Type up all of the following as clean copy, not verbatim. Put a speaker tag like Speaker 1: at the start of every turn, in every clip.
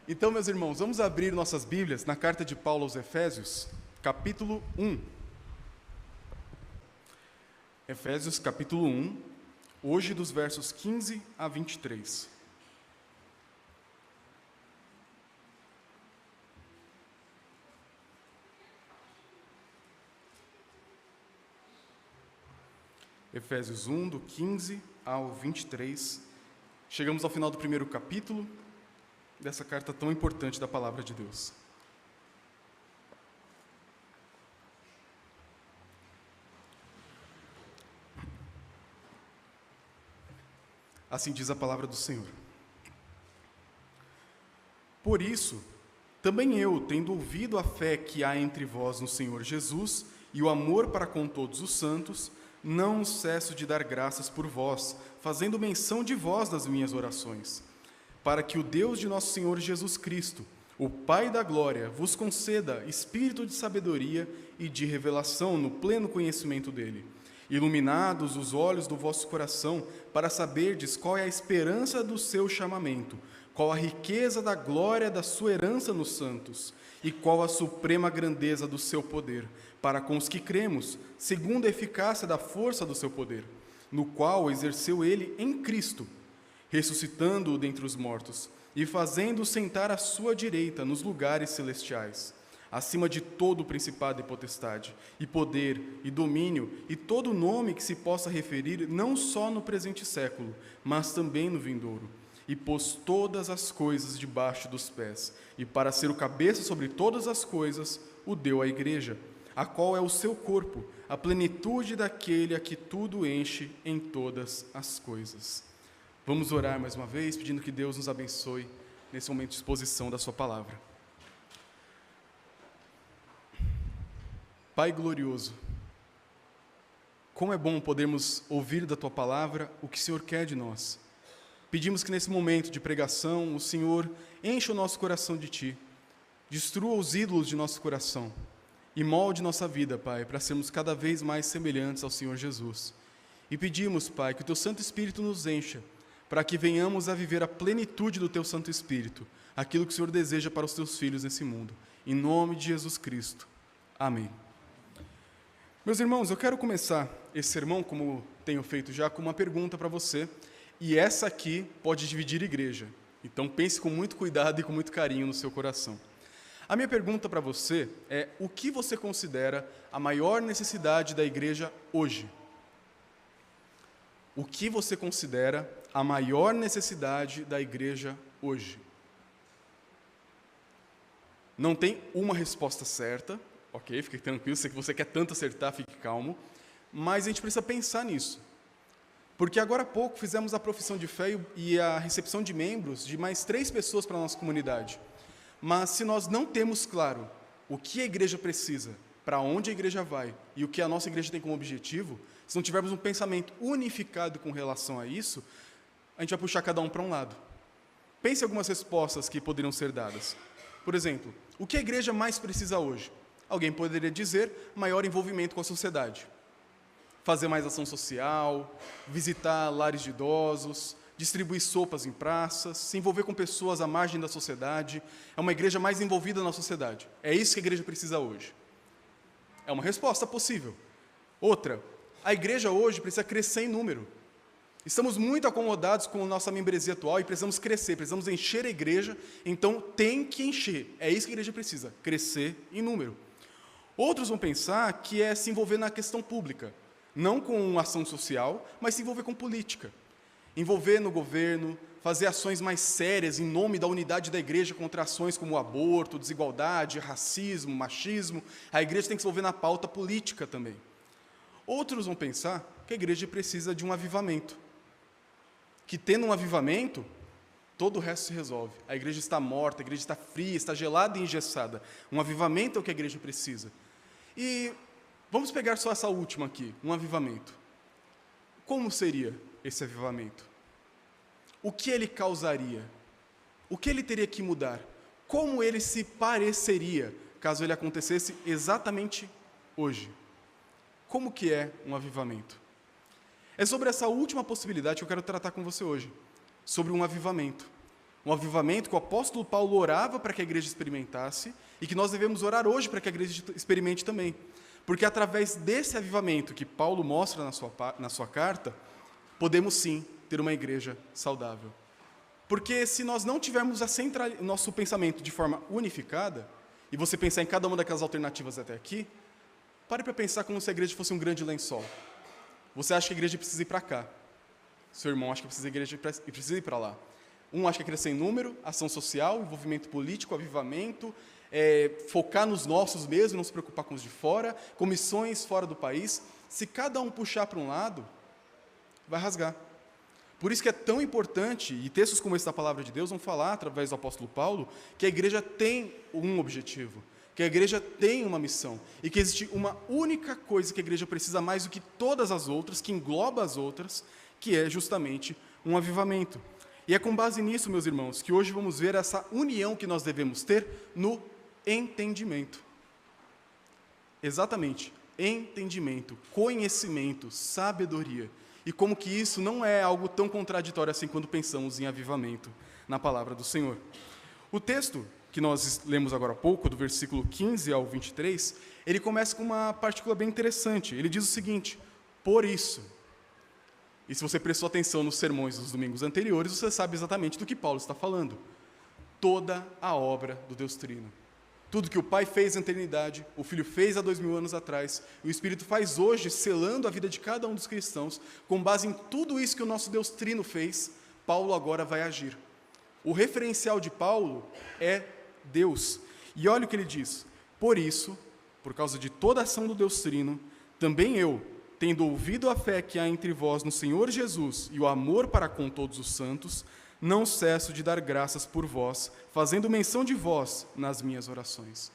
Speaker 1: Então, meus irmãos, vamos abrir nossas Bíblias na carta de Paulo aos Efésios, capítulo 1. Efésios, capítulo 1, hoje dos versos 15 a 23. Efésios 1, do 15 ao 23. Chegamos ao final do primeiro capítulo dessa carta tão importante da Palavra de Deus. Assim diz a palavra do Senhor. Por isso, também eu, tendo ouvido a fé que há entre vós no Senhor Jesus e o amor para com todos os santos, não cesso de dar graças por vós, fazendo menção de vós nas minhas orações, para que o Deus de nosso Senhor Jesus Cristo, o Pai da glória, vos conceda espírito de sabedoria e de revelação no pleno conhecimento dele, iluminados os olhos do vosso coração, para saberdes qual é a esperança do seu chamamento, qual a riqueza da glória da sua herança nos santos, e qual a suprema grandeza do seu poder, para com os que cremos, segundo a eficácia da força do seu poder, no qual exerceu ele em Cristo, ressuscitando-o dentre os mortos, e fazendo-o sentar à sua direita nos lugares celestiais, acima de todo principado e potestade, e poder, e domínio, e todo nome que se possa referir, não só no presente século, mas também no vindouro. E pôs todas as coisas debaixo dos pés, e para ser o cabeça sobre todas as coisas, o deu à igreja, a qual é o seu corpo, a plenitude daquele a que tudo enche em todas as coisas. Vamos orar mais uma vez, pedindo que Deus nos abençoe nesse momento de exposição da sua palavra. Pai glorioso, como é bom podermos ouvir da Tua palavra o que o Senhor quer de nós. Pedimos que nesse momento de pregação, o Senhor encha o nosso coração de Ti, destrua os ídolos de nosso coração e molde nossa vida, Pai, para sermos cada vez mais semelhantes ao Senhor Jesus. E pedimos, Pai, que o Teu Santo Espírito nos encha, para que venhamos a viver a plenitude do Teu Santo Espírito, aquilo que o Senhor deseja para os Teus filhos nesse mundo. Em nome de Jesus Cristo. Amém. Meus irmãos, eu quero começar esse sermão, como tenho feito já, com uma pergunta para você, e essa aqui pode dividir igreja. Então pense com muito cuidado e com muito carinho no seu coração. A minha pergunta para você é: o que você considera a maior necessidade da igreja hoje? O que você considera a maior necessidade da igreja hoje? Não tem uma resposta certa, ok? Fique tranquilo, sei que você quer tanto acertar, fique calmo, mas a gente precisa pensar nisso. Porque agora há pouco fizemos a profissão de fé e a recepção de membros de mais 3 pessoas para a nossa comunidade. Mas se nós não temos claro o que a igreja precisa, para onde a igreja vai e o que a nossa igreja tem como objetivo, se não tivermos um pensamento unificado com relação a isso, a gente vai puxar cada um para um lado. Pense em algumas respostas que poderiam ser dadas. Por exemplo, o que a igreja mais precisa hoje? Alguém poderia dizer maior envolvimento com a sociedade. Fazer mais ação social, visitar lares de idosos, distribuir sopas em praças, se envolver com pessoas à margem da sociedade. É uma igreja mais envolvida na sociedade. É isso que a igreja precisa hoje. É uma resposta possível. Outra, a igreja hoje precisa crescer em número. Estamos muito acomodados com a nossa membresia atual e precisamos crescer, precisamos encher a igreja, então tem que encher. É isso que a igreja precisa, crescer em número. Outros vão pensar que é se envolver na questão pública, não com ação social, mas se envolver com política. Envolver no governo, fazer ações mais sérias em nome da unidade da igreja contra ações como aborto, desigualdade, racismo, machismo. A igreja tem que se envolver na pauta política também. Outros vão pensar que a igreja precisa de um avivamento, que tendo um avivamento, todo o resto se resolve. A igreja está morta, a igreja está fria, está gelada e engessada. Um avivamento é o que a igreja precisa. E vamos pegar só essa última aqui, um avivamento. Como seria esse avivamento? O que ele causaria? O que ele teria que mudar? Como ele se pareceria, caso ele acontecesse exatamente hoje? Como que é um avivamento? É sobre essa última possibilidade que eu quero tratar com você hoje, sobre um avivamento. um avivamento que o apóstolo Paulo orava para que a igreja experimentasse e que nós devemos orar hoje para que a igreja experimente também. Porque através desse avivamento que Paulo mostra na sua carta, podemos sim ter uma igreja saudável. Porque se nós não tivermos o nosso pensamento de forma unificada, e você pensar em cada uma daquelas alternativas até aqui, pare para pensar como se a igreja fosse um grande lençol. Você acha que a igreja precisa ir para cá. Seu irmão acha que a igreja precisa ir para lá. Um acha que é crescer em número, ação social, envolvimento político, avivamento, focar nos nossos mesmos, não se preocupar com os de fora, com missões fora do país. Se cada um puxar para um lado, vai rasgar. Por isso que é tão importante, e textos como esse da Palavra de Deus vão falar, através do apóstolo Paulo, que a igreja tem um objetivo, que a igreja tem uma missão, e que existe uma única coisa que a igreja precisa mais do que todas as outras, que engloba as outras, que é justamente um avivamento. E é com base nisso, meus irmãos, que hoje vamos ver essa união que nós devemos ter no entendimento. Exatamente, entendimento, conhecimento, sabedoria. E como que isso não é algo tão contraditório assim quando pensamos em avivamento na palavra do Senhor. O texto que nós lemos agora há pouco, do versículo 15 ao 23, ele começa com uma partícula bem interessante. Ele diz o seguinte: por isso. E se você prestou atenção nos sermões dos domingos anteriores, você sabe exatamente do que Paulo está falando. Toda a obra do Deus Trino. Tudo que o Pai fez na eternidade, o Filho fez há 2000 anos atrás, e o Espírito faz hoje, selando a vida de cada um dos cristãos, com base em tudo isso que o nosso Deus Trino fez, Paulo agora vai agir. O referencial de Paulo é Deus. E olha o que ele diz: por isso, por causa de toda a ação do Deus Trino, também eu, tendo ouvido a fé que há entre vós no Senhor Jesus e o amor para com todos os santos, não cesso de dar graças por vós, fazendo menção de vós nas minhas orações.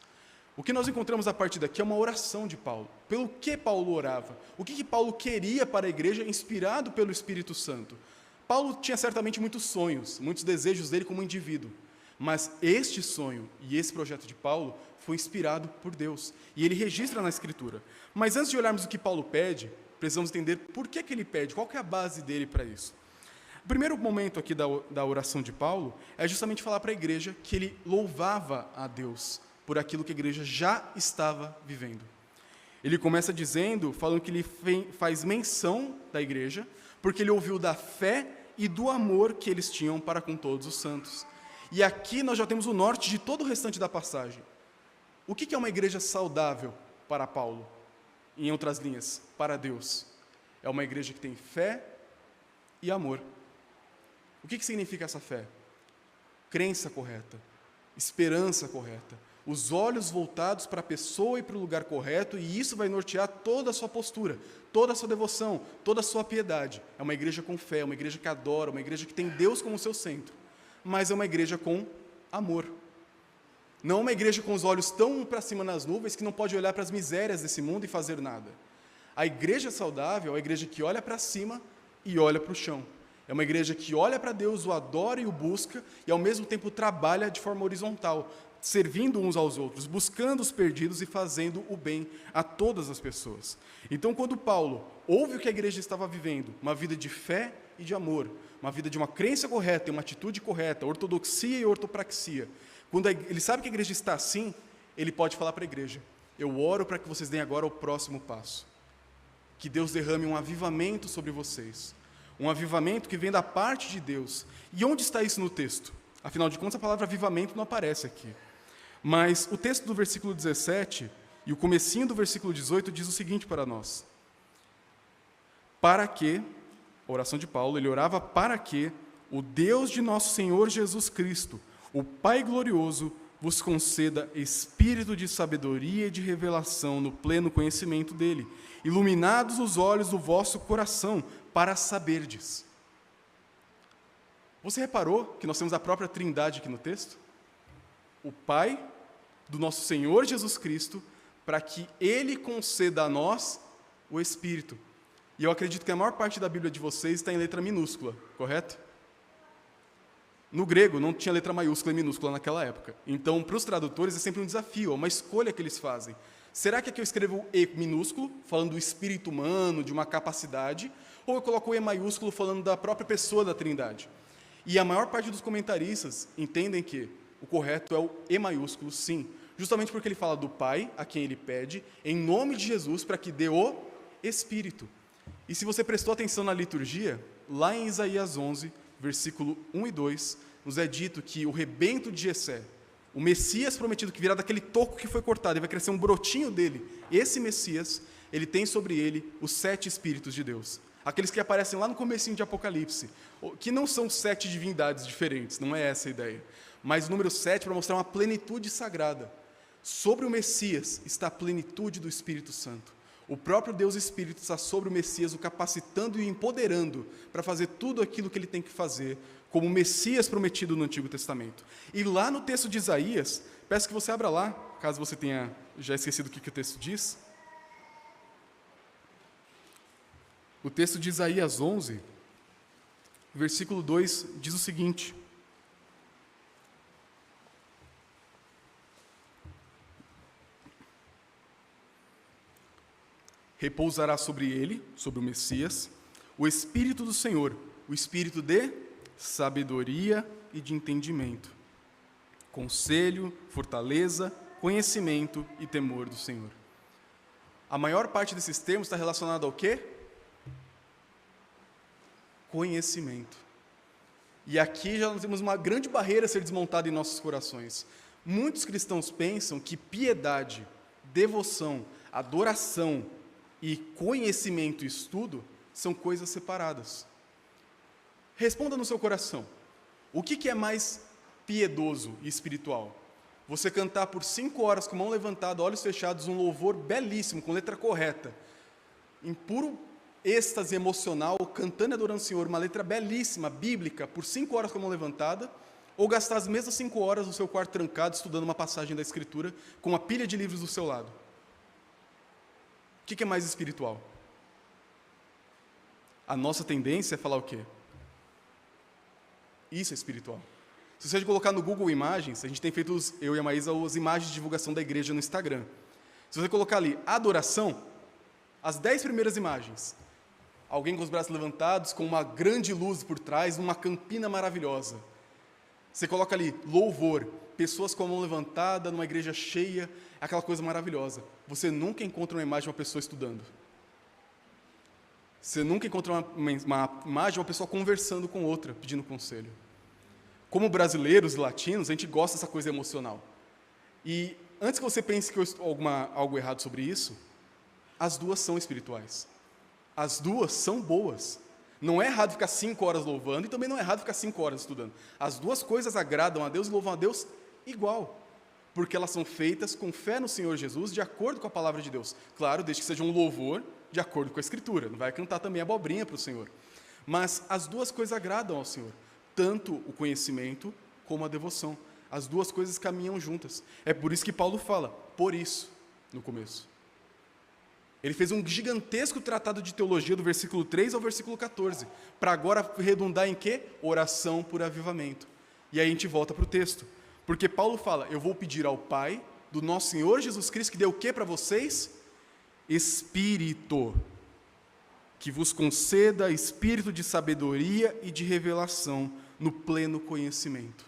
Speaker 1: O que nós encontramos a partir daqui é uma oração de Paulo. Pelo que Paulo orava? O que Paulo queria para a igreja, inspirado pelo Espírito Santo? Paulo tinha certamente muitos sonhos, muitos desejos dele como indivíduo, mas este sonho e esse projeto de Paulo foi inspirado por Deus, e ele registra na Escritura. Mas antes de olharmos o que Paulo pede, precisamos entender por que ele pede, qual que é a base dele para isso. O primeiro momento aqui da oração de Paulo é justamente falar para a igreja que ele louvava a Deus por aquilo que a igreja já estava vivendo. Ele começa falando que ele faz menção da igreja, porque ele ouviu da fé e do amor que eles tinham para com todos os santos. E aqui nós já temos o norte de todo o restante da passagem. O que é uma igreja saudável para Paulo? Em outras linhas, para Deus. É uma igreja que tem fé e amor. O que significa essa fé? Crença correta, esperança correta, os olhos voltados para a pessoa e para o lugar correto, e isso vai nortear toda a sua postura, toda a sua devoção, toda a sua piedade. É uma igreja com fé, uma igreja que adora, uma igreja que tem Deus como seu centro, mas é uma igreja com amor. Não uma igreja com os olhos tão para cima nas nuvens que não pode olhar para as misérias desse mundo e fazer nada. A igreja saudável é a igreja que olha para cima e olha para o chão. É uma igreja que olha para Deus, o adora e o busca, e ao mesmo tempo trabalha de forma horizontal, servindo uns aos outros, buscando os perdidos e fazendo o bem a todas as pessoas. Então, quando Paulo ouve o que a igreja estava vivendo, uma vida de fé e de amor, uma vida de uma crença correta e uma atitude correta, ortodoxia e ortopraxia, quando ele sabe que a igreja está assim, ele pode falar para a igreja: eu oro para que vocês deem agora o próximo passo. Que Deus derrame um avivamento sobre vocês. Um avivamento que vem da parte de Deus. E onde está isso no texto? Afinal de contas, a palavra avivamento não aparece aqui. Mas o texto do versículo 17 e o comecinho do versículo 18 diz o seguinte para nós: para que, a oração de Paulo, ele orava para que o Deus de nosso Senhor Jesus Cristo, o Pai glorioso, vos conceda espírito de sabedoria e de revelação no pleno conhecimento dele, iluminados os olhos do vosso coração, para saberdes. Você reparou que nós temos a própria Trindade aqui no texto? O Pai do nosso Senhor Jesus Cristo, para que Ele conceda a nós o Espírito. E eu acredito que a maior parte da Bíblia de vocês está em letra minúscula, correto? No grego não tinha letra maiúscula e minúscula naquela época. Então, para os tradutores é sempre um desafio, é uma escolha que eles fazem. Será que aqui eu escrevo E minúsculo, falando do espírito humano, de uma capacidade, ou eu coloco o E maiúsculo, falando da própria pessoa da Trindade? E a maior parte dos comentaristas entendem que o correto é o E maiúsculo, sim, justamente porque ele fala do Pai, a quem ele pede, em nome de Jesus, para que dê o Espírito. E se você prestou atenção na liturgia, lá em Isaías 11, versículo 1 e 2, nos é dito que o rebento de Jessé, o Messias prometido que virá daquele toco que foi cortado, e vai crescer um brotinho dele, esse Messias, ele tem sobre ele os 7 Espíritos de Deus. Aqueles que aparecem lá no comecinho de Apocalipse, que não são 7 divindades diferentes, não é essa a ideia. Mas o número 7 para mostrar uma plenitude sagrada. Sobre o Messias está a plenitude do Espírito Santo. O próprio Deus Espírito está sobre o Messias, o capacitando e empoderando para fazer tudo aquilo que ele tem que fazer, como o Messias prometido no Antigo Testamento. E lá no texto de Isaías, peço que você abra lá, caso você tenha já esquecido o que o texto diz. O texto de Isaías 11, versículo 2, diz o seguinte: repousará sobre ele, sobre o Messias, o Espírito do Senhor, o Espírito de sabedoria e de entendimento, conselho, fortaleza, conhecimento e temor do Senhor. A maior parte desses termos está relacionada ao quê? Conhecimento. E aqui já nós temos uma grande barreira a ser desmontada em nossos corações. Muitos cristãos pensam que piedade, devoção, adoração e conhecimento e estudo são coisas separadas. Responda no seu coração, o que é mais piedoso e espiritual? Você cantar por 5 horas com mão levantada, olhos fechados, um louvor belíssimo, com letra correta, em puro êxtase emocional, cantando e adorando o Senhor, uma letra belíssima, bíblica, por 5 horas com a mão levantada, ou gastar as mesmas 5 horas no seu quarto trancado, estudando uma passagem da Escritura, com uma pilha de livros do seu lado? O que é mais espiritual? A nossa tendência é falar o quê? Isso é espiritual. Se você colocar no Google Imagens, a gente tem feito, eu e a Maísa, as imagens de divulgação da igreja no Instagram. Se você colocar ali, adoração, as 10 primeiras imagens, alguém com os braços levantados, com uma grande luz por trás, uma campina maravilhosa. Você coloca ali, louvor, pessoas com a mão levantada, numa igreja cheia, aquela coisa maravilhosa. Você nunca encontra uma imagem de uma pessoa estudando. Você nunca encontra uma imagem de uma pessoa conversando com outra, pedindo conselho. Como brasileiros e latinos, a gente gosta dessa coisa emocional. E antes que você pense que eu estou algo errado sobre isso, as duas são espirituais. As duas são boas. Não é errado ficar 5 horas louvando e também não é errado ficar 5 horas estudando. As duas coisas agradam a Deus e louvam a Deus igual, porque elas são feitas com fé no Senhor Jesus, de acordo com a palavra de Deus. Claro, desde que seja um louvor de acordo com a Escritura. Não vai cantar também abobrinha para o Senhor. Mas as duas coisas agradam ao Senhor, tanto o conhecimento como a devoção. As duas coisas caminham juntas. É por isso que Paulo fala, por isso, no começo. Ele fez um gigantesco tratado de teologia do versículo 3 ao versículo 14, para agora redundar em quê? Oração por avivamento. E aí a gente volta para o texto, porque Paulo fala, eu vou pedir ao Pai do nosso Senhor Jesus Cristo, que deu o quê para vocês? Espírito, que vos conceda espírito de sabedoria e de revelação no pleno conhecimento.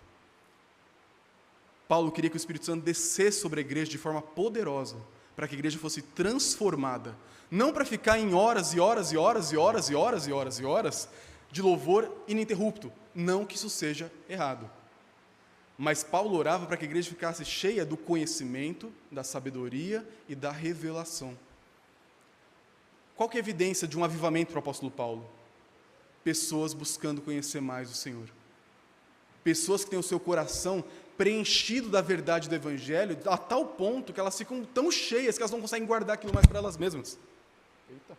Speaker 1: Paulo queria que o Espírito Santo descesse sobre a igreja de forma poderosa, para que a igreja fosse transformada, não para ficar em horas e horas e horas e horas e horas e horas e horas de louvor ininterrupto, não que isso seja errado. Mas Paulo orava para que a igreja ficasse cheia do conhecimento, da sabedoria e da revelação. Qual que é a evidência de um avivamento para o apóstolo Paulo? Pessoas buscando conhecer mais o Senhor. Pessoas que têm o seu coração preenchido da verdade do Evangelho, a tal ponto que elas ficam tão cheias que elas não conseguem guardar aquilo mais para elas mesmas. Eita.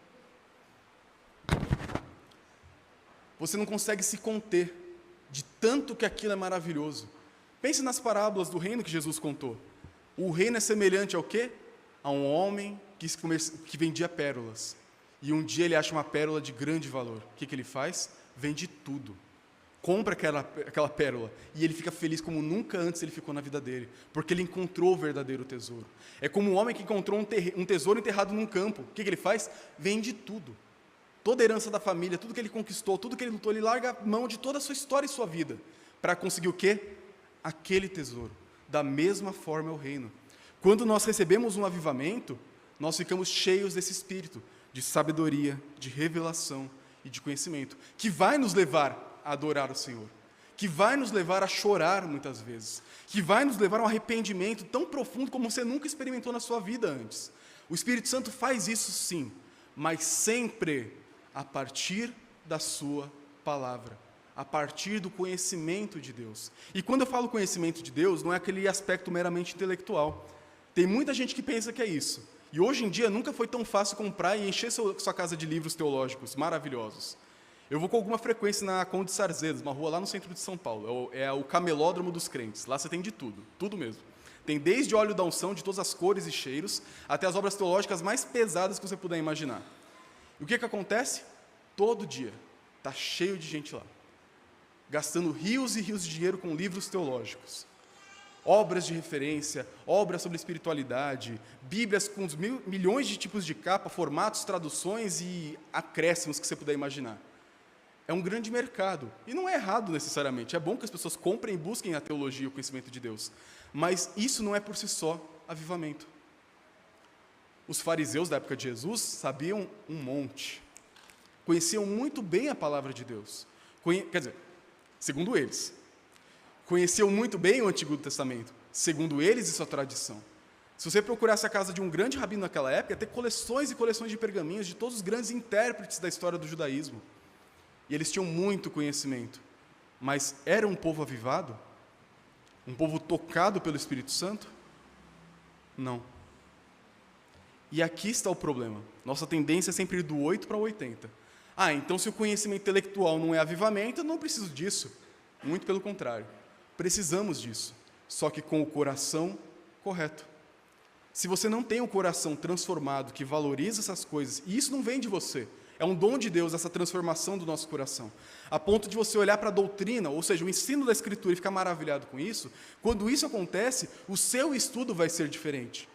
Speaker 1: Você não consegue se conter de tanto que aquilo é maravilhoso. Pense nas parábolas do reino que Jesus contou. O reino é semelhante ao quê? A um homem que vendia pérolas. E um dia ele acha uma pérola de grande valor. O que ele faz? Vende tudo. Compra aquela pérola, e ele fica feliz como nunca antes ele ficou na vida dele, porque ele encontrou o verdadeiro tesouro. É como um homem que encontrou um tesouro enterrado num campo. O que ele faz? Vende tudo. toda a herança da família, tudo que ele conquistou, tudo que ele lutou, ele larga a mão de toda a sua história e sua vida, para conseguir o quê? Aquele tesouro. Da mesma forma é o reino. Quando nós recebemos um avivamento, nós ficamos cheios desse espírito, de sabedoria, de revelação e de conhecimento, que vai nos levar a adorar o Senhor, que vai nos levar a chorar muitas vezes, que vai nos levar a um arrependimento tão profundo como você nunca experimentou na sua vida antes. O Espírito Santo faz isso sim, mas sempre a partir da sua palavra, a partir do conhecimento de Deus. E quando eu falo conhecimento de Deus, não é aquele aspecto meramente intelectual. Tem muita gente que pensa que é isso. E hoje em dia nunca foi tão fácil comprar e encher sua casa de livros teológicos maravilhosos. Eu vou com alguma frequência na Conde de Sarzeddas, uma rua lá no centro de São Paulo. É o camelódromo dos crentes. Lá você tem de tudo, tudo mesmo. Tem desde óleo da unção, de todas as cores e cheiros, até as obras teológicas mais pesadas que você puder imaginar. E o que acontece? Todo dia está cheio de gente lá, gastando rios e rios de dinheiro com livros teológicos, obras de referência, obras sobre espiritualidade, bíblias com os milhões de tipos de capa, formatos, traduções e acréscimos que você puder imaginar. É um grande mercado, e não é errado necessariamente, é bom que as pessoas comprem e busquem a teologia e o conhecimento de Deus, mas isso não é por si só avivamento. Os fariseus da época de Jesus sabiam um monte, conheciam muito bem a palavra de Deus, quer dizer, segundo eles, conheciam muito bem o Antigo Testamento, segundo eles e sua tradição. Se você procurasse a casa de um grande rabino naquela época, ia ter coleções e coleções de pergaminhos de todos os grandes intérpretes da história do judaísmo. E eles tinham muito conhecimento, mas era um povo avivado? Um povo tocado pelo Espírito Santo? Não. E aqui está o problema. Nossa tendência é sempre ir do 8 para 80. Então se o conhecimento intelectual não é avivamento, eu não preciso disso. Muito pelo contrário. Precisamos disso, só que com o coração correto. Se você não tem o coração transformado, que valoriza essas coisas, e isso não vem de você, é um dom de Deus, essa transformação do nosso coração, a ponto de você olhar para a doutrina, ou seja, o ensino da Escritura e ficar maravilhado com isso, quando isso acontece, o seu estudo vai ser diferente.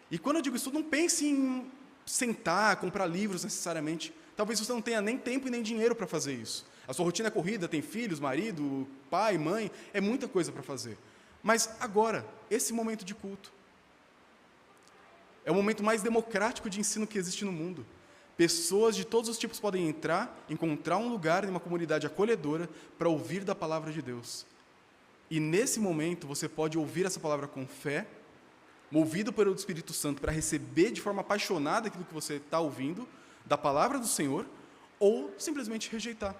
Speaker 1: E quando eu digo estudo, não pense em sentar, comprar livros necessariamente, talvez você não tenha nem tempo e nem dinheiro para fazer isso. A sua rotina é corrida, tem filhos, marido, pai, mãe, é muita coisa para fazer. Mas agora, esse momento de culto, é o momento mais democrático de ensino que existe no mundo. Pessoas de todos os tipos podem entrar, encontrar um lugar em uma comunidade acolhedora para ouvir da palavra de Deus. E nesse momento você pode ouvir essa palavra com fé, movido pelo Espírito Santo para receber de forma apaixonada aquilo que você está ouvindo, da palavra do Senhor, ou simplesmente rejeitar.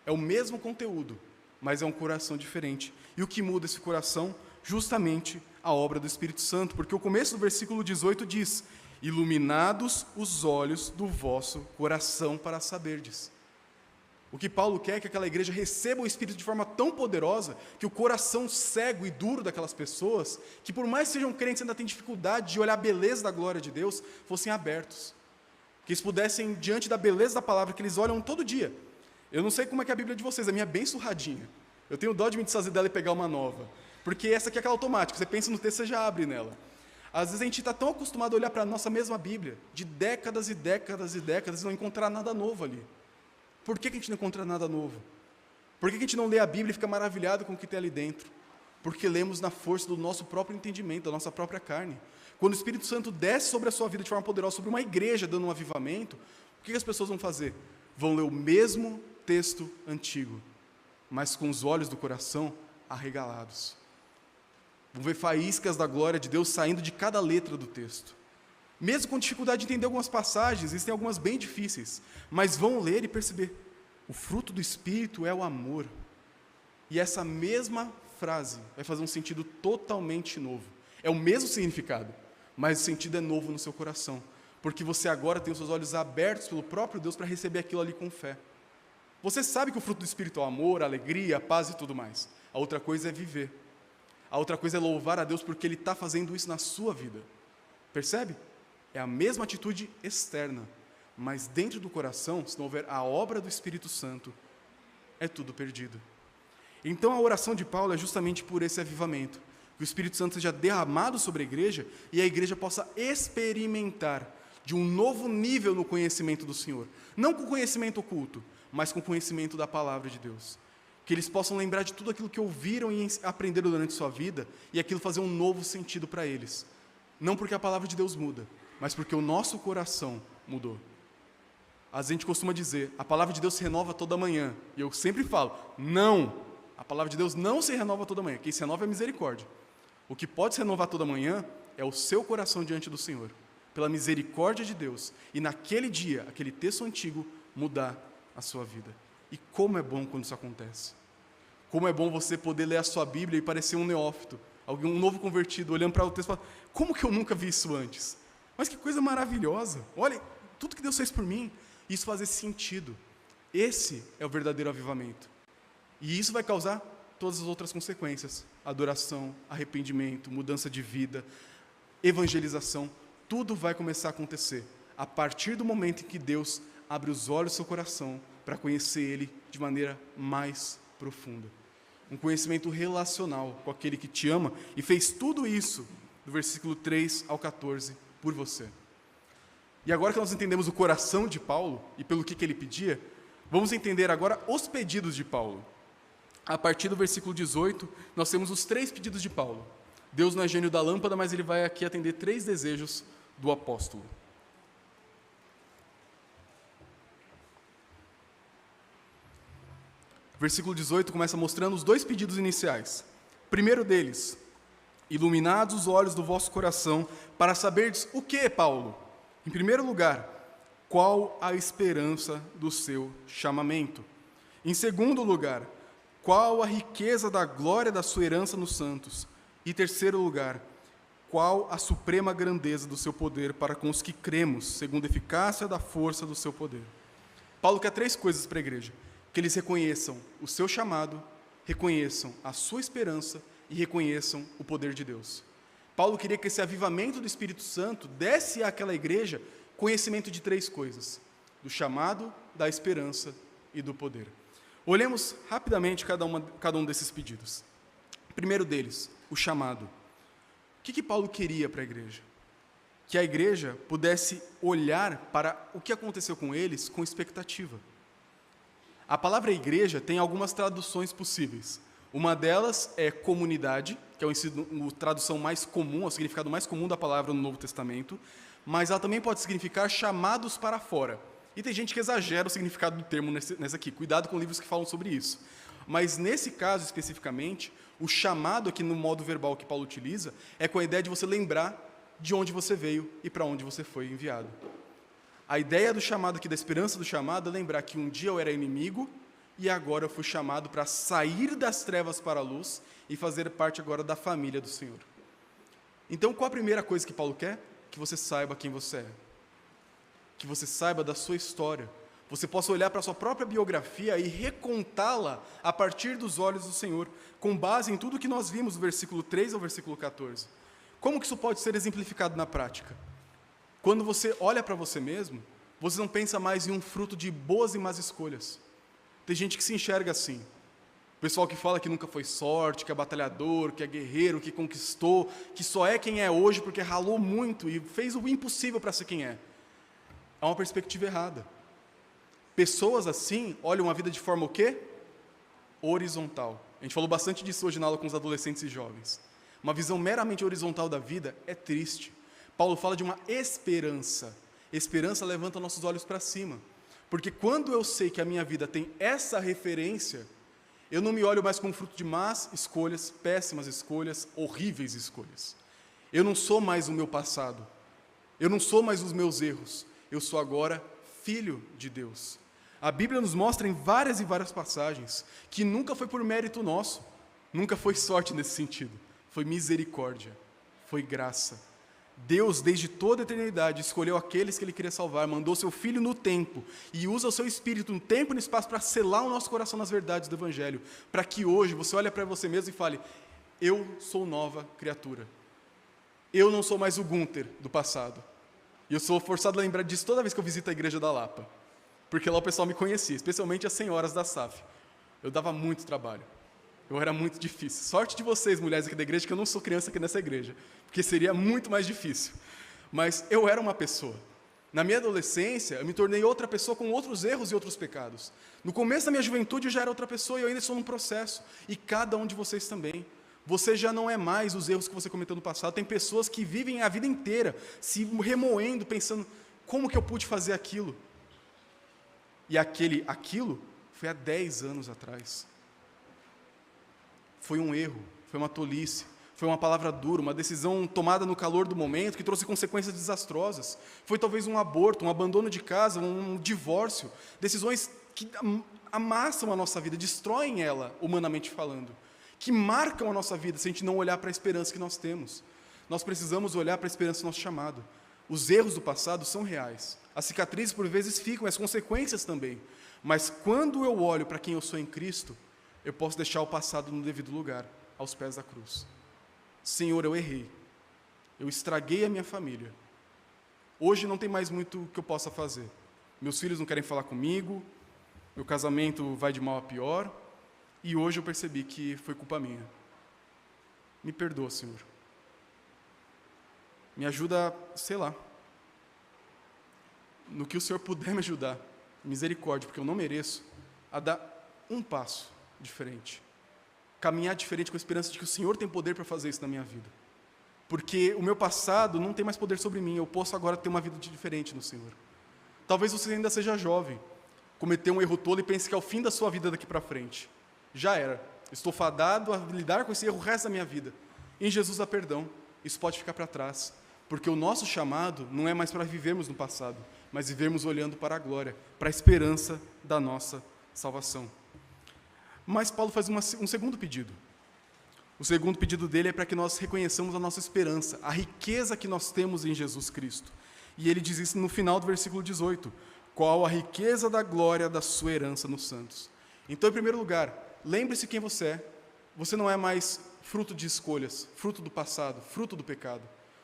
Speaker 1: É o mesmo conteúdo, mas é um coração diferente. E o que muda esse coração? Justamente a obra do Espírito Santo, porque o começo do versículo 18 diz: iluminados os olhos do vosso coração para saberdes. O que Paulo quer é que aquela igreja receba o Espírito de forma tão poderosa que o coração cego e duro daquelas pessoas, que por mais que sejam crentes ainda têm dificuldade de olhar a beleza da glória de Deus, fossem abertos. Que eles pudessem, diante da beleza da palavra que eles olham todo dia. Eu não sei como é que é a Bíblia de vocês, a minha é bem surradinha. Eu tenho dó de me desfazer dela e pegar uma nova. Porque essa aqui é aquela automática, você pensa no texto, você já abre nela. Às vezes a gente está tão acostumado a olhar para a nossa mesma Bíblia, de décadas e décadas e décadas, e não encontrar nada novo ali. Por que a gente não encontra nada novo? Por que a gente não lê a Bíblia e fica maravilhado com o que tem ali dentro? Porque lemos na força do nosso próprio entendimento, da nossa própria carne. Quando o Espírito Santo desce sobre a sua vida de forma poderosa, sobre uma igreja dando um avivamento, o que as pessoas vão fazer? Vão ler o mesmo texto antigo, mas com os olhos do coração arregalados. Vão ver faíscas da glória de Deus saindo de cada letra do texto. Mesmo com dificuldade de entender algumas passagens, existem algumas bem difíceis, mas vão ler e perceber. O fruto do Espírito é o amor. E essa mesma frase vai fazer um sentido totalmente novo. É o mesmo significado, mas o sentido é novo no seu coração, porque você agora tem os seus olhos abertos pelo próprio Deus para receber aquilo ali com fé. Você sabe que o fruto do Espírito é o amor, a alegria, a paz e tudo mais. A outra coisa é viver. A outra coisa é louvar a Deus porque Ele está fazendo isso na sua vida. Percebe? É a mesma atitude externa, mas dentro do coração, se não houver a obra do Espírito Santo, é tudo perdido. Então a oração de Paulo é justamente por esse avivamento, que o Espírito Santo seja derramado sobre a igreja e a igreja possa experimentar de um novo nível no conhecimento do Senhor. Não com conhecimento oculto, mas com conhecimento da palavra de Deus. Que eles possam lembrar de tudo aquilo que ouviram e aprenderam durante sua vida, e aquilo fazer um novo sentido para eles. Não porque a palavra de Deus muda, mas porque o nosso coração mudou. A gente costuma dizer, a palavra de Deus se renova toda manhã. E eu sempre falo, não, a palavra de Deus não se renova toda manhã. Quem se renova é a misericórdia. O que pode se renovar toda manhã é o seu coração diante do Senhor, pela misericórdia de Deus. E naquele dia, aquele texto antigo, mudar a sua vida. E como é bom quando isso acontece. Como é bom você poder ler a sua Bíblia e parecer um neófito, um novo convertido, olhando para o texto e falando, como que eu nunca vi isso antes? Mas que coisa maravilhosa. Olha, tudo que Deus fez por mim, isso fazer sentido. Esse é o verdadeiro avivamento. E isso vai causar todas as outras consequências. Adoração, arrependimento, mudança de vida, evangelização. Tudo vai começar a acontecer a partir do momento em que Deus abre os olhos do seu coração para conhecer Ele de maneira mais profunda. Um conhecimento relacional com aquele que te ama e fez tudo isso, do versículo 3 ao 14, por você. E agora que nós entendemos o coração de Paulo e pelo que ele pedia, vamos entender agora os pedidos de Paulo. A partir do versículo 18, nós temos os 3 pedidos de Paulo. Deus não é gênio da lâmpada, mas ele vai aqui atender 3 desejos do apóstolo. Versículo 18 começa mostrando os 2 pedidos iniciais. Primeiro deles, iluminados os olhos do vosso coração, para saberdes o que, Paulo? Em primeiro lugar, qual a esperança do seu chamamento? Em segundo lugar, qual a riqueza da glória da sua herança nos santos? E terceiro lugar, qual a suprema grandeza do seu poder para com os que cremos, segundo a eficácia da força do seu poder? Paulo quer 3 coisas para a igreja: que eles reconheçam o seu chamado, reconheçam a sua esperança e reconheçam o poder de Deus. Paulo queria que esse avivamento do Espírito Santo desse àquela igreja conhecimento de 3 coisas: do chamado, da esperança e do poder. Olhemos rapidamente cada um desses pedidos. O primeiro deles, o chamado. O que Paulo queria para a igreja? Que a igreja pudesse olhar para o que aconteceu com eles com expectativa. A palavra igreja tem algumas traduções possíveis. Uma delas é comunidade, que é a tradução mais comum, o significado mais comum da palavra no Novo Testamento, mas ela também pode significar chamados para fora. E tem gente que exagera o significado do termo nesse aqui. Cuidado com livros que falam sobre isso. Mas nesse caso especificamente, o chamado aqui no modo verbal que Paulo utiliza é com a ideia de você lembrar de onde você veio e para onde você foi enviado. A ideia do chamado aqui, da esperança do chamado, é lembrar que um dia eu era inimigo e agora eu fui chamado para sair das trevas para a luz e fazer parte agora da família do Senhor. Então, qual a primeira coisa que Paulo quer? Que você saiba quem você é. Que você saiba da sua história. Você possa olhar para a sua própria biografia e recontá-la a partir dos olhos do Senhor, com base em tudo que nós vimos do versículo 3 ao versículo 14. Como que isso pode ser exemplificado na prática? Quando você olha para você mesmo, você não pensa mais em um fruto de boas e más escolhas. Tem gente que se enxerga assim. O pessoal que fala que nunca foi sorte, que é batalhador, que é guerreiro, que conquistou, que só é quem é hoje porque ralou muito e fez o impossível para ser quem é. É uma perspectiva errada. Pessoas assim olham a vida de forma o quê? Horizontal. A gente falou bastante disso hoje na aula com os adolescentes e jovens. Uma visão meramente horizontal da vida é triste. Paulo fala de uma esperança. Esperança levanta nossos olhos para cima. Porque quando eu sei que a minha vida tem essa referência, eu não me olho mais como fruto de más escolhas, péssimas escolhas, horríveis escolhas. Eu não sou mais o meu passado. Eu não sou mais os meus erros. Eu sou agora filho de Deus. A Bíblia nos mostra em várias e várias passagens que nunca foi por mérito nosso, nunca foi sorte nesse sentido, foi misericórdia, foi graça. Deus, desde toda a eternidade, escolheu aqueles que Ele queria salvar, mandou seu Filho no tempo e usa o seu Espírito no tempo e no espaço para selar o nosso coração nas verdades do Evangelho, para que hoje você olhe para você mesmo e fale: eu sou nova criatura. Eu não sou mais o Gunther do passado. E eu sou forçado a lembrar disso toda vez que eu visito a igreja da Lapa, porque lá o pessoal me conhecia, especialmente as senhoras da SAF. Eu dava muito trabalho. Eu era muito difícil. Sorte de vocês, mulheres aqui da igreja, que eu não sou criança aqui nessa igreja, porque seria muito mais difícil. Mas eu era uma pessoa. Na minha adolescência, eu me tornei outra pessoa com outros erros e outros pecados. No começo da minha juventude, eu já era outra pessoa e eu ainda estou num processo. E cada um de vocês também. Você já não é mais os erros que você cometeu no passado. Tem pessoas que vivem a vida inteira se remoendo, pensando, como que eu pude fazer aquilo? E aquilo foi há 10 anos atrás. Foi um erro, foi uma tolice. Foi uma palavra dura, uma decisão tomada no calor do momento que trouxe consequências desastrosas. Foi talvez um aborto, um abandono de casa, um divórcio. Decisões que amassam a nossa vida, destroem ela, humanamente falando. Que marcam a nossa vida se a gente não olhar para a esperança que nós temos. Nós precisamos olhar para a esperança do nosso chamado. Os erros do passado são reais. As cicatrizes por vezes ficam, as consequências também. Mas quando eu olho para quem eu sou em Cristo, eu posso deixar o passado no devido lugar, aos pés da cruz. Senhor, eu errei, eu estraguei a minha família, hoje não tem mais muito que eu possa fazer, meus filhos não querem falar comigo, meu casamento vai de mal a pior, e hoje eu percebi que foi culpa minha. Me perdoa, Senhor, me ajuda, sei lá, no que o Senhor puder me ajudar, misericórdia, porque eu não mereço, a dar um passo diferente. Caminhar diferente com a esperança de que o Senhor tem poder para fazer isso na minha vida. Porque o meu passado não tem mais poder sobre mim, eu posso agora ter uma vida diferente no Senhor. Talvez você ainda seja jovem, cometeu um erro tolo e pense que é o fim da sua vida daqui para frente. Já era, estou fadado a lidar com esse erro o resto da minha vida. Em Jesus há perdão, isso pode ficar para trás. Porque o nosso chamado não é mais para vivermos no passado, mas vivermos olhando para a glória, para a esperança da nossa salvação. Mas Paulo faz um segundo pedido. O segundo pedido dele é para que nós reconheçamos a nossa esperança, a riqueza que nós temos em Jesus Cristo. E ele diz isso no final do versículo 18. Qual a riqueza da glória da sua herança nos santos. Então, em primeiro lugar, lembre-se quem você é. Você não é mais fruto de escolhas, fruto do passado, fruto do pecado.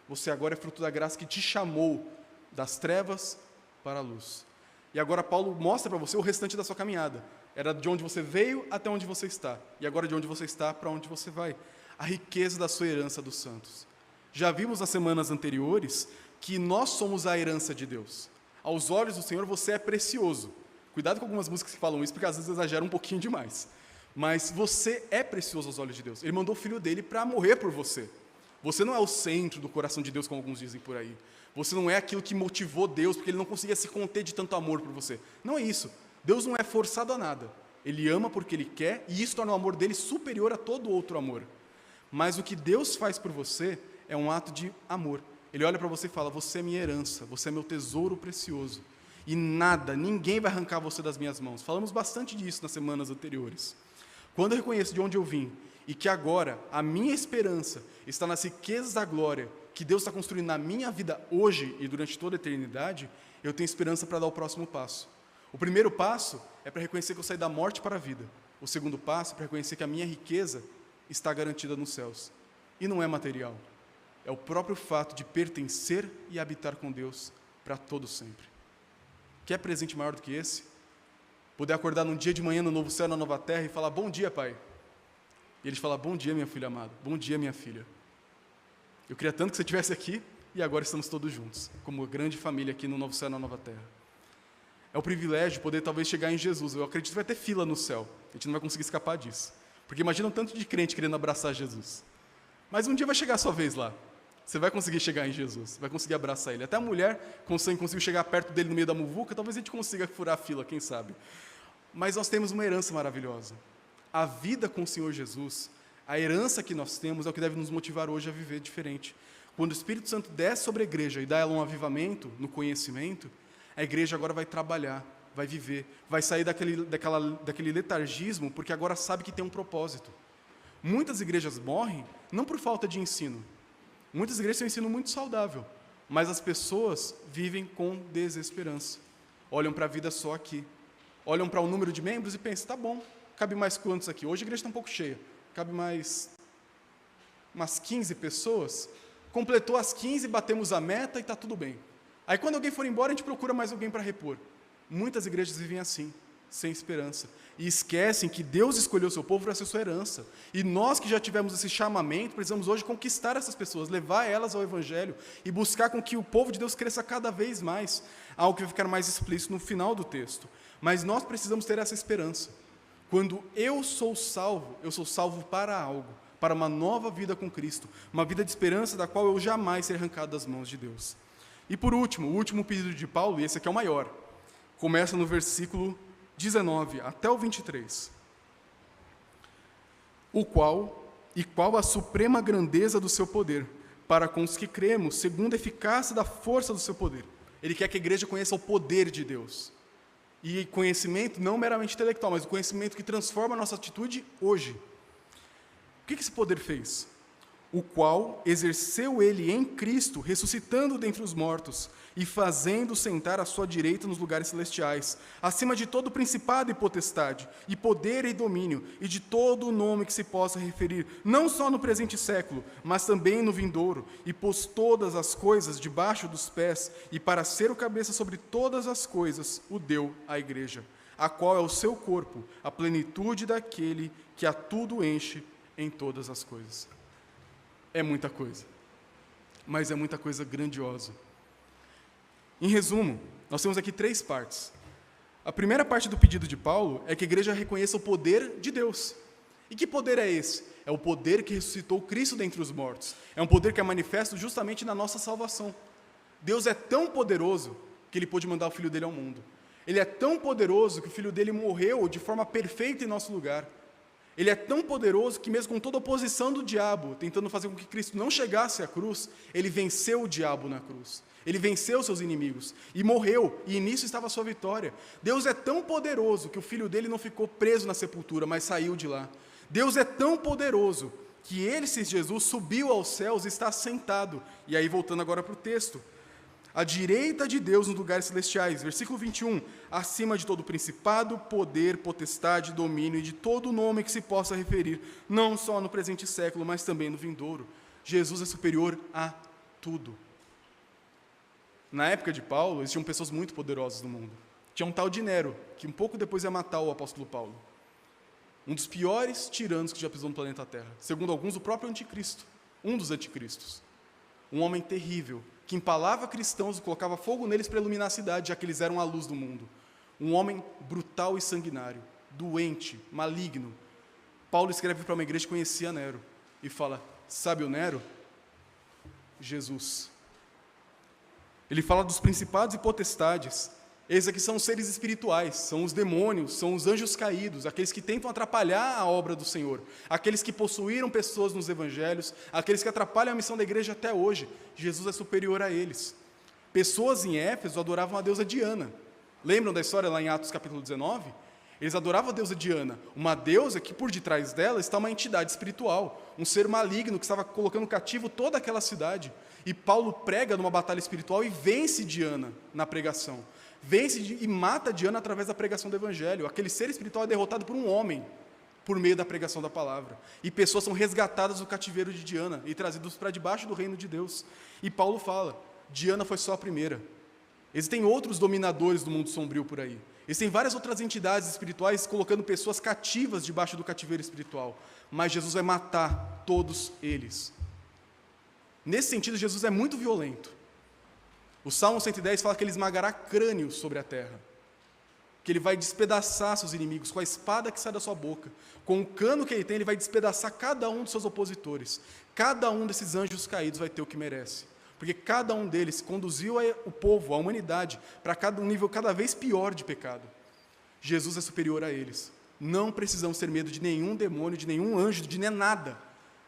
Speaker 1: Você agora é fruto da graça que te chamou das trevas para a luz. E agora Paulo mostra para você o restante da sua caminhada. Era de onde você veio até onde você está. E agora de onde você está para onde você vai. A riqueza da sua herança dos santos. Já vimos nas semanas anteriores que nós somos a herança de Deus. Aos olhos do Senhor você é precioso. Cuidado com algumas músicas que falam isso, porque às vezes exageram um pouquinho demais. Mas você é precioso aos olhos de Deus. Ele mandou o Filho dele para morrer por você. Você não é o centro do coração de Deus, como alguns dizem por aí. Você não é aquilo que motivou Deus, porque Ele não conseguia se conter de tanto amor por você. Não é isso. Deus não é forçado a nada. Ele ama porque Ele quer, e isso torna o amor dele superior a todo outro amor. Mas o que Deus faz por você é um ato de amor. Ele olha para você e fala, você é minha herança, você é meu tesouro precioso. E nada, ninguém vai arrancar você das minhas mãos. Falamos bastante disso nas semanas anteriores. Quando eu reconheço de onde eu vim, e que agora a minha esperança está nas riquezas da glória que Deus está construindo na minha vida hoje e durante toda a eternidade, eu tenho esperança para dar o próximo passo. O primeiro passo é para reconhecer que eu saí da morte para a vida. O segundo passo é para reconhecer que a minha riqueza está garantida nos céus. E não é material. É o próprio fato de pertencer e habitar com Deus para todo sempre. Quer presente maior do que esse? Poder acordar num dia de manhã no novo céu, na nova terra e falar, bom dia, Pai. E eles falam, bom dia, minha filha amada, bom dia, minha filha. Eu queria tanto que você estivesse aqui, e agora estamos todos juntos, como grande família aqui no novo céu, na nova terra. É o privilégio de poder talvez chegar em Jesus. Eu acredito que vai ter fila no céu, a gente não vai conseguir escapar disso. Porque imagina um tanto de crente querendo abraçar Jesus. Mas um dia vai chegar a sua vez lá. Você vai conseguir chegar em Jesus, vai conseguir abraçar Ele. Até a mulher conseguiu chegar perto dele no meio da muvuca, talvez a gente consiga furar a fila, quem sabe. Mas nós temos uma herança maravilhosa. A vida com o Senhor Jesus, a herança que nós temos é o que deve nos motivar hoje a viver diferente. Quando o Espírito Santo desce sobre a igreja e dá ela um avivamento no conhecimento, a igreja agora vai trabalhar, vai viver, vai sair daquele letargismo, porque agora sabe que tem um propósito. Muitas igrejas morrem não por falta de ensino. Muitas igrejas têm um ensino muito saudável, mas as pessoas vivem com desesperança. Olham para a vida só aqui. Olham para o número de membros e pensam, tá bom, cabe mais quantos aqui? Hoje a igreja está um pouco cheia, cabe mais umas 15 pessoas. Completou as 15, batemos a meta e está tudo bem. Aí quando alguém for embora, a gente procura mais alguém para repor. Muitas igrejas vivem assim. sem esperança. E esquecem que Deus escolheu o seu povo para ser sua herança. E nós que já tivemos esse chamamento, precisamos hoje conquistar essas pessoas, levar elas ao Evangelho e buscar com que o povo de Deus cresça cada vez mais, algo que vai ficar mais explícito no final do texto. Mas nós precisamos ter essa esperança. Quando eu sou salvo para algo, para uma nova vida com Cristo, uma vida de esperança da qual eu jamais serei arrancado das mãos de Deus. E por último, o último pedido de Paulo, e esse aqui é o maior, começa no versículo 19 até o 23. Qual a suprema grandeza do seu poder, para com os que cremos, segundo a eficácia da força do seu poder. Ele quer que a igreja conheça o poder de Deus. E conhecimento não meramente intelectual, mas o conhecimento que transforma a nossa atitude hoje. O que esse poder fez? O qual exerceu ele em Cristo, ressuscitando dentre os mortos e fazendo sentar à sua direita nos lugares celestiais, acima de todo principado e potestade, e poder e domínio, e de todo o nome que se possa referir, não só no presente século, mas também no vindouro, e pôs todas as coisas debaixo dos pés, e para ser o cabeça sobre todas as coisas, o deu à igreja, a qual é o seu corpo, a plenitude daquele que a tudo enche em todas as coisas. É muita coisa, mas é muita coisa grandiosa. Em resumo, nós temos aqui 3 partes. A primeira parte do pedido de Paulo é que a igreja reconheça o poder de Deus. E que poder é esse? É o poder que ressuscitou Cristo dentre os mortos. É um poder que é manifesto justamente na nossa salvação. Deus é tão poderoso que Ele pôde mandar o Filho dele ao mundo. Ele é tão poderoso que o Filho dele morreu de forma perfeita em nosso lugar. Ele é tão poderoso que mesmo com toda a oposição do diabo, tentando fazer com que Cristo não chegasse à cruz, Ele venceu o diabo na cruz. Ele venceu seus inimigos e morreu, e nisso estava a sua vitória. Deus é tão poderoso que o Filho dele não ficou preso na sepultura, mas saiu de lá. Deus é tão poderoso que ele, Jesus, subiu aos céus e está sentado. E aí, voltando agora para o texto, à direita de Deus nos lugares celestiais, versículo 21, acima de todo principado, poder, potestade, domínio e de todo nome que se possa referir, não só no presente século, mas também no vindouro. Jesus é superior a tudo. Na época de Paulo, existiam pessoas muito poderosas no mundo. Tinha um tal de Nero, que um pouco depois ia matar o apóstolo Paulo. Um dos piores tiranos que já pisou no planeta Terra. Segundo alguns, o próprio anticristo. Um dos anticristos. Um homem terrível, que empalava cristãos e colocava fogo neles para iluminar a cidade, já que eles eram a luz do mundo. Um homem brutal e sanguinário, doente, maligno. Paulo escreve para uma igreja que conhecia Nero e fala, sabe o Nero? Jesus. Ele fala dos principados e potestades. Esses aqui são os seres espirituais, são os demônios, são os anjos caídos, aqueles que tentam atrapalhar a obra do Senhor, aqueles que possuíram pessoas nos evangelhos, aqueles que atrapalham a missão da igreja até hoje. Jesus é superior a eles. Pessoas em Éfeso adoravam a deusa Diana. Lembram da história lá em Atos capítulo 19? Eles adoravam a deusa Diana, uma deusa que por detrás dela está uma entidade espiritual, um ser maligno que estava colocando cativo toda aquela cidade. E Paulo prega numa batalha espiritual e vence Diana na pregação. Vence e mata Diana através da pregação do evangelho. Aquele ser espiritual é derrotado por um homem, por meio da pregação da palavra. E pessoas são resgatadas do cativeiro de Diana e trazidas para debaixo do reino de Deus. E Paulo fala, Diana foi só a primeira. Existem outros dominadores do mundo sombrio por aí. Existem várias outras entidades espirituais colocando pessoas cativas debaixo do cativeiro espiritual. Mas Jesus vai matar todos eles. Nesse sentido, Jesus é muito violento. O Salmo 110 fala que ele esmagará crânios sobre a terra, que ele vai despedaçar seus inimigos com a espada que sai da sua boca, com o cano que ele tem, ele vai despedaçar cada um dos seus opositores. Cada um desses anjos caídos vai ter o que merece, porque cada um deles conduziu o povo, a humanidade, para um nível cada vez pior de pecado. Jesus é superior a eles. Não precisamos ter medo de nenhum demônio, de nenhum anjo, de nem nada.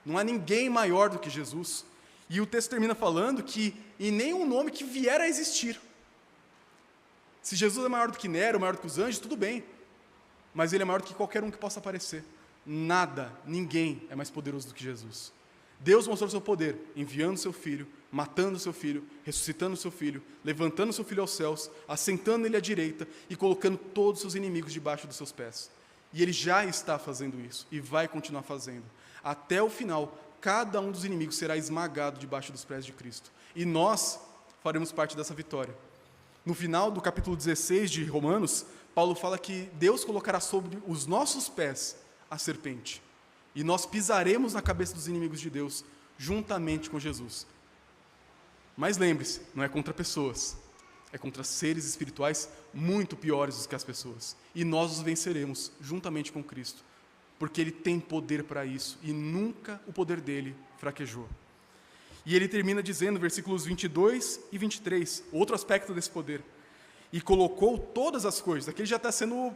Speaker 1: Não há ninguém maior do que Jesus. E o texto termina falando que em nenhum nome que vier a existir. Se Jesus é maior do que Nero, maior do que os anjos, tudo bem. Mas ele é maior do que qualquer um que possa aparecer. Nada, ninguém é mais poderoso do que Jesus. Deus mostrou seu poder, enviando seu Filho, matando seu Filho, ressuscitando seu Filho, levantando seu Filho aos céus, assentando ele à direita e colocando todos os seus inimigos debaixo dos seus pés. E ele já está fazendo isso e vai continuar fazendo. Até o final, cada um dos inimigos será esmagado debaixo dos pés de Cristo. E nós faremos parte dessa vitória. No final do capítulo 16 de Romanos, Paulo fala que Deus colocará sobre os nossos pés a serpente, e nós pisaremos na cabeça dos inimigos de Deus, juntamente com Jesus. Mas lembre-se, não é contra pessoas, é contra seres espirituais muito piores do que as pessoas. E nós os venceremos juntamente com Cristo, porque Ele tem poder para isso, e nunca o poder dele fraquejou. E ele termina dizendo, versículos 22 e 23, outro aspecto desse poder. E colocou todas as coisas, aqui ele já está sendo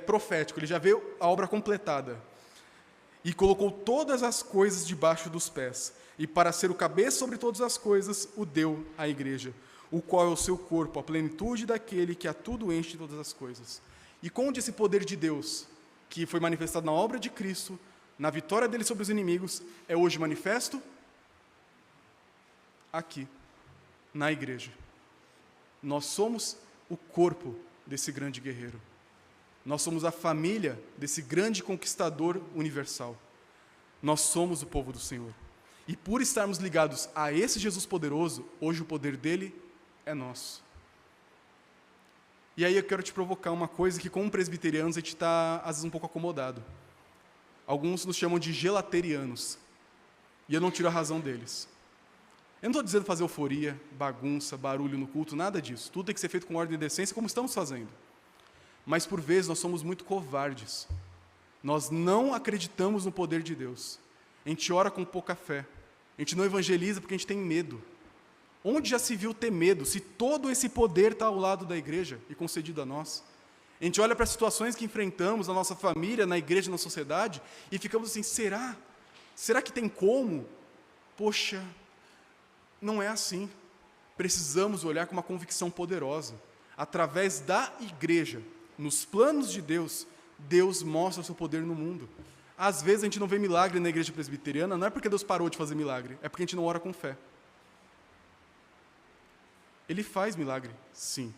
Speaker 1: profético, ele já vê a obra completada. E colocou todas as coisas debaixo dos pés, e para ser o cabeça sobre todas as coisas, o deu à igreja, o qual é o seu corpo, a plenitude daquele que a tudo enche de todas as coisas. E onde esse poder de Deus, que foi manifestado na obra de Cristo, na vitória dele sobre os inimigos, é hoje manifesto? Aqui, na igreja. Nós somos o corpo desse grande guerreiro. Nós somos a família desse grande conquistador universal. Nós somos o povo do Senhor. E por estarmos ligados a esse Jesus poderoso, hoje o poder dele é nosso. E aí eu quero te provocar uma coisa que, como presbiterianos, a gente está, às vezes, um pouco acomodado. Alguns nos chamam de gelaterianos. E eu não tiro a razão deles. Eu não estou dizendo fazer euforia, bagunça, barulho no culto, nada disso. Tudo tem que ser feito com ordem e decência, como estamos fazendo. Mas, por vezes, nós somos muito covardes. Nós não acreditamos no poder de Deus. A gente ora com pouca fé. A gente não evangeliza porque a gente tem medo. Onde já se viu ter medo, se todo esse poder está ao lado da igreja e concedido a nós? A gente olha para as situações que enfrentamos na nossa família, na igreja, na sociedade, e ficamos assim, será? Será que tem como? Poxa, não é assim. Precisamos olhar com uma convicção poderosa. Através da igreja, nos planos de Deus, Deus mostra o seu poder no mundo. Às vezes a gente não vê milagre na igreja presbiteriana, não é porque Deus parou de fazer milagre, é porque a gente não ora com fé. Ele faz milagre, sim.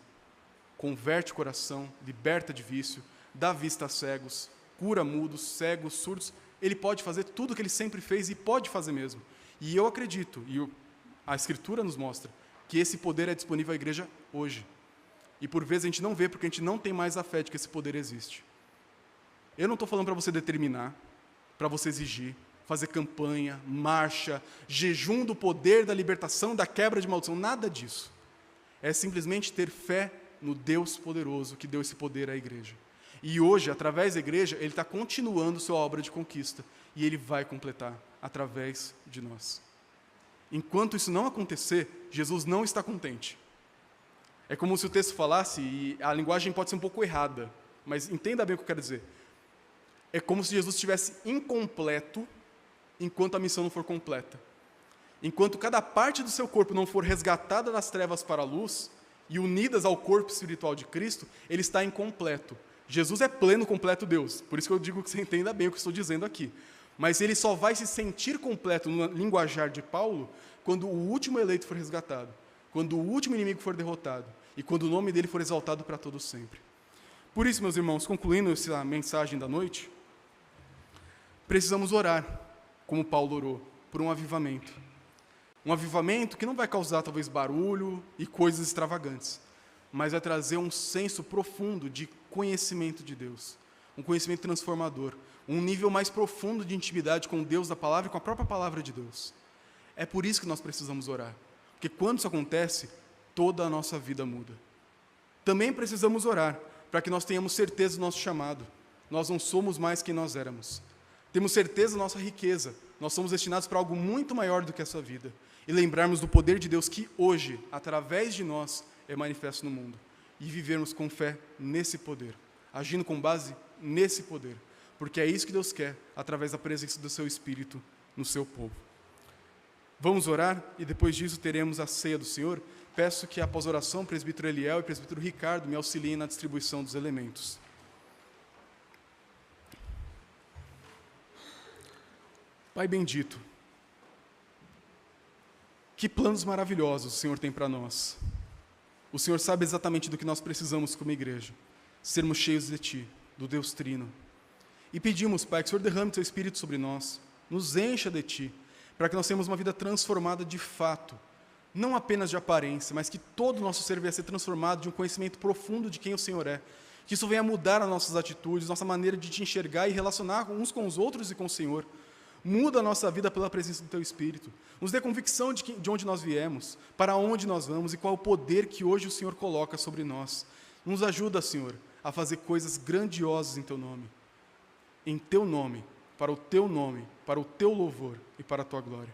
Speaker 1: Converte o coração, liberta de vício, dá vista a cegos, cura mudos, cegos, surdos. Ele pode fazer tudo o que ele sempre fez e pode fazer mesmo. E eu acredito, a Escritura nos mostra, que esse poder é disponível à igreja hoje. E por vezes a gente não vê porque a gente não tem mais a fé de que esse poder existe. Eu não estou falando para você determinar, para você exigir, fazer campanha, marcha, jejum do poder, da libertação, da quebra de maldição, nada disso. É simplesmente ter fé no Deus poderoso que deu esse poder à igreja. E hoje, através da igreja, Ele está continuando sua obra de conquista. E Ele vai completar através de nós. Enquanto isso não acontecer, Jesus não está contente. É como se o texto falasse, e a linguagem pode ser um pouco errada, mas entenda bem o que eu quero dizer. É como se Jesus estivesse incompleto enquanto a missão não for completa. Enquanto cada parte do seu corpo não for resgatada das trevas para a luz e unidas ao corpo espiritual de Cristo, ele está incompleto. Jesus é pleno, completo Deus. Por isso que eu digo que você entenda bem o que estou dizendo aqui. Mas ele só vai se sentir completo no linguajar de Paulo quando o último eleito for resgatado, quando o último inimigo for derrotado e quando o nome dele for exaltado para todo sempre. Por isso, meus irmãos, concluindo essa mensagem da noite, precisamos orar, como Paulo orou, por um avivamento. Um avivamento que não vai causar, talvez, barulho e coisas extravagantes, mas vai trazer um senso profundo de conhecimento de Deus, um conhecimento transformador, um nível mais profundo de intimidade com Deus da palavra e com a própria palavra de Deus. É por isso que nós precisamos orar, porque quando isso acontece, toda a nossa vida muda. Também precisamos orar para que nós tenhamos certeza do nosso chamado. Nós não somos mais quem nós éramos. Temos certeza da nossa riqueza. Nós somos destinados para algo muito maior do que essa vida. E lembrarmos do poder de Deus que hoje, através de nós, é manifesto no mundo. E vivermos com fé nesse poder, agindo com base nesse poder. Porque é isso que Deus quer, através da presença do seu Espírito no seu povo. Vamos orar e depois disso teremos a ceia do Senhor. Peço que após a oração, o presbítero Eliel e o presbítero Ricardo me auxiliem na distribuição dos elementos. Pai bendito, que planos maravilhosos o Senhor tem para nós. O Senhor sabe exatamente do que nós precisamos como igreja, sermos cheios de Ti, do Deus Trino. E pedimos, Pai, que o Senhor derrame o Teu Espírito sobre nós, nos encha de Ti, para que nós tenhamos uma vida transformada de fato, não apenas de aparência, mas que todo o nosso ser venha a ser transformado de um conhecimento profundo de quem o Senhor é, Que isso venha mudar as nossas atitudes, nossa maneira de te enxergar e relacionar uns com os outros e com o Senhor. Muda a nossa vida pela presença do Teu Espírito. Nos dê convicção de onde nós viemos, para onde nós vamos e qual é o poder que hoje o Senhor coloca sobre nós. Nos ajuda, Senhor, a fazer coisas grandiosas em Teu nome. Em Teu nome, para o Teu nome, para o Teu louvor e para a Tua glória.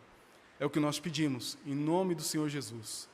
Speaker 1: É o que nós pedimos, em nome do Senhor Jesus.